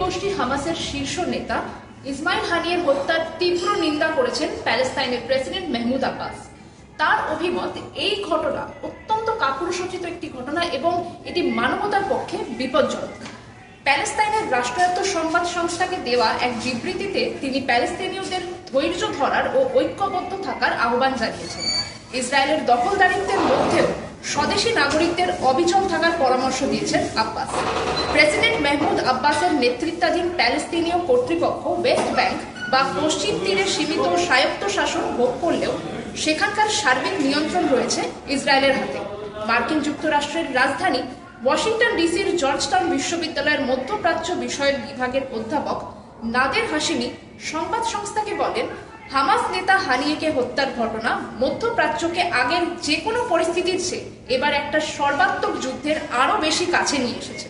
গোষ্ঠী হামাসের শীর্ষ নেতা ইসমাইল হানিয়ের হত্যার তীব্র নিন্দা করেছেন প্যালেস্তাইনের প্রেসিডেন্ট মাহমুদ আব্বাস। তার অভিমত, এই ঘটনা অত্যন্ত কাপুরুষোচিত একটি ঘটনা এবং এটি মানবতার পক্ষে বিপজ্জনক। প্যালেস্তাইনের রাষ্ট্রায়ত্ত সংবাদ সংস্থাকে দেওয়া এক বিবৃতিতে তিনি প্যালেস্তিনীয়দের ধৈর্য ধরার ও ঐক্যবদ্ধ থাকার আহ্বান জানিয়েছেন। ইসরায়েলের দখলদারিত্বের মধ্যেও স্বদেশী নাগরিকদের অবিচল থাকার পরামর্শ দিয়েছেন আব্বাস। প্রেসিডেন্ট মাহমুদ আব্বাসের নেতৃত্বাধীন প্যালেস্তিনীয় কর্তৃপক্ষ ওয়েস্ট ব্যাংক বা পশ্চিম তীরে সীমিত স্বায়ত্তশাসন ভোগ করলেও সেখানকার সার্বিক নিয়ন্ত্রণ রয়েছে ইসরায়েলের হাতে। মার্কিন যুক্তরাষ্ট্রের রাজধানী ওয়াশিংটন ডিসির জর্জটাউন বিশ্ববিদ্যালয়ের মধ্যপ্রাচ্য বিষয়ক বিভাগের অধ্যাপক নাদের হাশিমি সংবাদ সংস্থাকে বলেন, হামাস নেতা হানিয়েকে হত্যার ঘটনা মধ্যপ্রাচ্যকে আগের যে কোনো পরিস্থিতির চেয়ে এবার একটা সর্বাত্মক যুদ্ধের আরো বেশি কাছে নিয়ে এসেছে।